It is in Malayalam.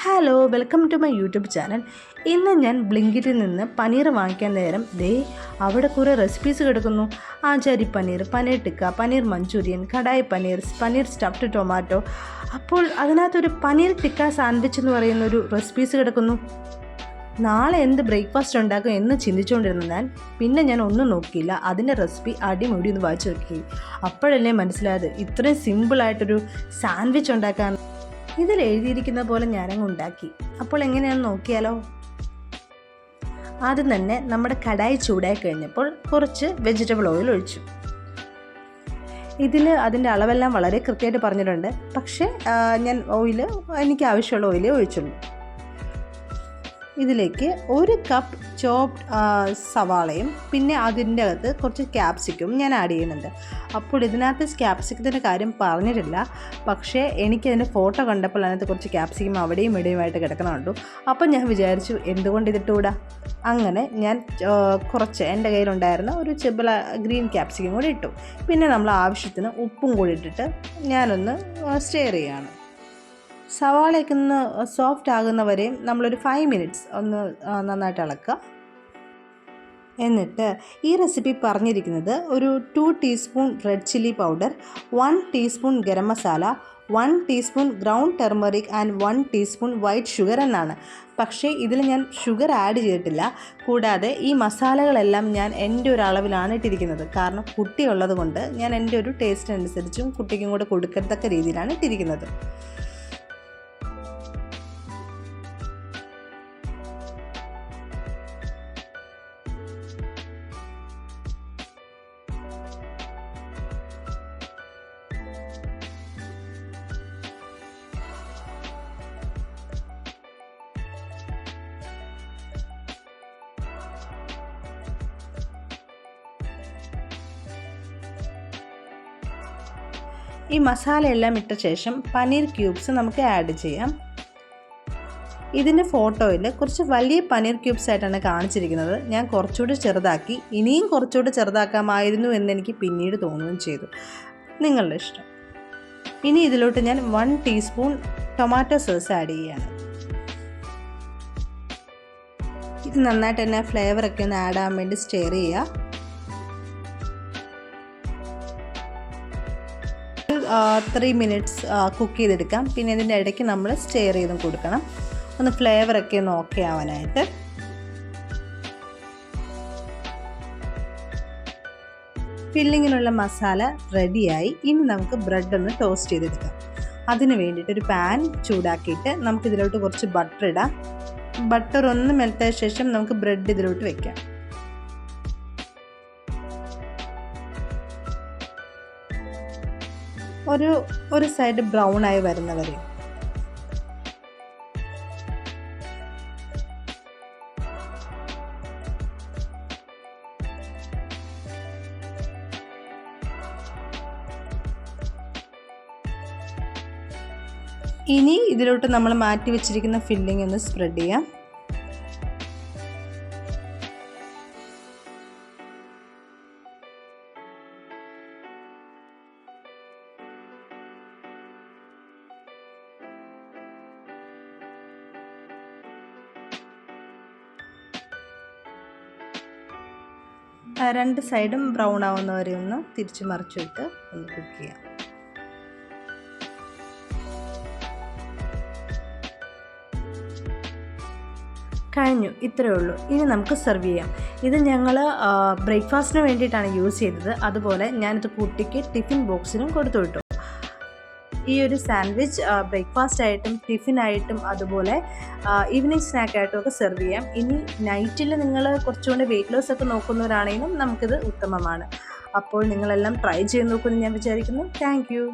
Hello, welcome to my YouTube channel. ഇന്ന് ഞാൻ ബ്ലിങ്കിറ്റിൽ നിന്ന് പനീർ വാങ്ങിക്കാൻ നേരം അവിടെ കുറേ റെസിപ്പീസ് കിടക്കുന്നു. Achari paneer, paneer tikka, paneer manchurian, kadai paneer, paneer stuffed tomato. അപ്പോൾ അതിനകത്തൊരു പനീർ ടിക്ക സാൻഡ്വിച്ച് എന്ന് പറയുന്നൊരു റെസിപ്പീസ് കിടക്കുന്നു. നാളെ എന്ത് ബ്രേക്ക്ഫാസ്റ്റ് ഉണ്ടാക്കും എന്ന് ചിന്തിച്ചുകൊണ്ടിരുന്ന പിന്നെ ഞാൻ ഒന്നും നോക്കിയില്ല. അതിൻ്റെ റെസിപ്പി അടിമുടി ഒന്ന് വായിച്ചു നോക്കി. അപ്പോഴല്ലേ മനസ്സിലായത് ഇത്രയും സിമ്പിളായിട്ടൊരു സാൻഡ്വിച്ച് ഉണ്ടാക്കാൻ. ഇതിൽ എഴുതിയിരിക്കുന്ന പോലെ ഞാനങ്ങ് ഉണ്ടാക്കി. അപ്പോൾ എങ്ങനെയാണെന്ന് നോക്കിയാലോ. ആദ്യം തന്നെ നമ്മുടെ കടായി ചൂടായി കഴിഞ്ഞപ്പോൾ കുറച്ച് വെജിറ്റബിൾ ഓയിൽ ഒഴിച്ചു. ഇതിൽ അതിൻ്റെ അളവെല്ലാം വളരെ കൃത്യമായിട്ട് പറഞ്ഞിട്ടുണ്ട്. പക്ഷേ ഞാൻ എനിക്ക് ആവശ്യമുള്ള ഓയിലേ ഒഴിച്ചുള്ളൂ. ഇതിലേക്ക് 1 കപ്പ് ചോപ്ഡ് സവാളയും പിന്നെ അതിൻ്റെ അകത്ത് കുറച്ച് ക്യാപ്സിക്കും ഞാൻ ആഡ് ചെയ്യുന്നുണ്ട്. അപ്പോൾ ഇതിനകത്ത് ക്യാപ്സിക്കത്തിൻ്റെ കാര്യം പറഞ്ഞിട്ടില്ല. പക്ഷേ എനിക്കതിൻ്റെ ഫോട്ടോ കണ്ടപ്പോൾ അതിനകത്ത് കുറച്ച് ക്യാപ്സിക്കം അവിടെയും ഇവിടെയുമായിട്ട് കിടക്കണം കണ്ടു. അപ്പം ഞാൻ വിചാരിച്ചു എന്തുകൊണ്ട് ഇതിട്ടുകൂടാ. അങ്ങനെ ഞാൻ കുറച്ച് എൻ്റെ കയ്യിലുണ്ടായിരുന്ന ഒരു ഗ്രീൻ ക്യാപ്സിക്കം കൂടി ഇട്ടു. പിന്നെ നമ്മൾ ആവശ്യത്തിന് ഉപ്പും കൂടി ഇട്ടിട്ട് ഞാനൊന്ന് സ്റ്റെയർ ചെയ്യുകയാണ്. സവാളയൊക്കെ ഒന്ന് സോഫ്റ്റ് ആകുന്നവരെയും നമ്മളൊരു 5 മിനിറ്റ്സ് ഒന്ന് നന്നായിട്ട് ഇളക്കുക. എന്നിട്ട് ഈ റെസിപ്പി പറഞ്ഞിരിക്കുന്നത് ഒരു 2 teaspoon red chilli powder, 1 teaspoon garam masala, 1 teaspoon ground turmeric and 1 teaspoon white sugar എന്നാണ്. പക്ഷേ ഇതിൽ ഞാൻ ഷുഗർ ആഡ് ചെയ്തിട്ടില്ല. കൂടാതെ ഈ മസാലകളെല്ലാം ഞാൻ എൻ്റെ ഒരു അളവിലാണ് ഇട്ടിരിക്കുന്നത്. കാരണം കുട്ടിയുള്ളത് കൊണ്ട് ഞാൻ എൻ്റെ ഒരു ടേസ്റ്റിനനുസരിച്ചും കുട്ടിക്കും കൂടെ കൊടുക്കത്തക്ക രീതിയിലാണ് ഇട്ടിരിക്കുന്നത്. ഈ മസാലയെല്ലാം ഇട്ട ശേഷം പനീർ ക്യൂബ്സ് നമുക്ക് ആഡ് ചെയ്യാം. ഇതിൻ്റെ ഫോട്ടോയിൽ കുറച്ച് വലിയ പനീർ ക്യൂബ്സ് ആയിട്ടാണ് കാണിച്ചിരിക്കുന്നത്. ഞാൻ കുറച്ചുകൂടി ചെറുതാക്കി. ഇനിയും കുറച്ചുകൂടി ചെറുതാക്കാമായിരുന്നു എന്നെനിക്ക് പിന്നീട് തോന്നുകയും ചെയ്തു. നിങ്ങളുടെ ഇഷ്ടം. ഇനി ഇതിലോട്ട് ഞാൻ 1 ടീസ്പൂൺ ടൊമാറ്റോ സോസ് ആഡ് ചെയ്യുകയാണ്. ഇത് നന്നായിട്ട് തന്നെ ഫ്ലേവറൊക്കെ ഒന്ന് ആഡ് ആകാൻ വേണ്ടി സ്റ്റെയർ ചെയ്യുക. 3 മിനിറ്റ്സ് കുക്ക് ചെയ്തെടുക്കാം. പിന്നെ ഇതിൻ്റെ ഇടയ്ക്ക് നമ്മൾ സ്റ്റെയർ ചെയ്തും കൊടുക്കണം, ഒന്ന് ഫ്ലേവറൊക്കെ ഒന്ന് ഓക്കെ ആവാനായിട്ട്. ഫില്ലിങ്ങിനുള്ള മസാല റെഡിയായി. ഇനി നമുക്ക് ബ്രെഡ് ഒന്ന് ടോസ്റ്റ് ചെയ്തെടുക്കാം. അതിന് വേണ്ടിയിട്ട് ഒരു പാൻ ചൂടാക്കിയിട്ട് നമുക്കിതിലോട്ട് കുറച്ച് ബട്ടർ ഇടാം. ബട്ടർ ഒന്ന് മെൽറ്റായ ശേഷം നമുക്ക് ബ്രെഡ് ഇതിലോട്ട് വെക്കാം. ഒരു സൈഡ് ബ്രൗൺ ആയി വരുന്നവരെ. ഇനി ഇതിലോട്ട് നമ്മൾ മാറ്റി വെച്ചിരിക്കുന്ന ഫില്ലിംഗ് ഒന്ന് സ്പ്രെഡ് ചെയ്യാം. രണ്ട് സൈഡും ബ്രൗൺ ആവുന്നവരെ ഒന്ന് തിരിച്ച് മറിച്ചിട്ട് ഒന്ന് കുക്ക് ചെയ്യാം. കഴിഞ്ഞു, ഇത്രയേ ഉള്ളൂ. ഇനി നമുക്ക് സെർവ് ചെയ്യാം. ഇത് ഞങ്ങൾ ബ്രേക്ക്ഫാസ്റ്റിന് വേണ്ടിയിട്ടാണ് യൂസ് ചെയ്തത്. അതുപോലെ ഞാനിത് കുട്ടിക്ക് ടിഫിൻ ബോക്സിനും കൊടുത്തു വിട്ടു. ഈ ഒരു സാൻഡ്വിച്ച് ബ്രേക്ക്ഫാസ്റ്റ് ആയിട്ടും ടിഫിനായിട്ടും അതുപോലെ ഈവനിങ് സ്നാക്കായിട്ടും ഒക്കെ സെർവ് ചെയ്യാം. ഇനി നൈറ്റിൽ നിങ്ങൾ കുറച്ചുകൂടി വെയിറ്റ് ലോസ് ഒക്കെ നോക്കുന്നവരാണെങ്കിലും നമുക്കിത് ഉത്തമമാണ്. അപ്പോൾ നിങ്ങളെല്ലാം ട്രൈ ചെയ്ത് നോക്കുമെന്ന് ഞാൻ വിചാരിക്കുന്നു. Thank you.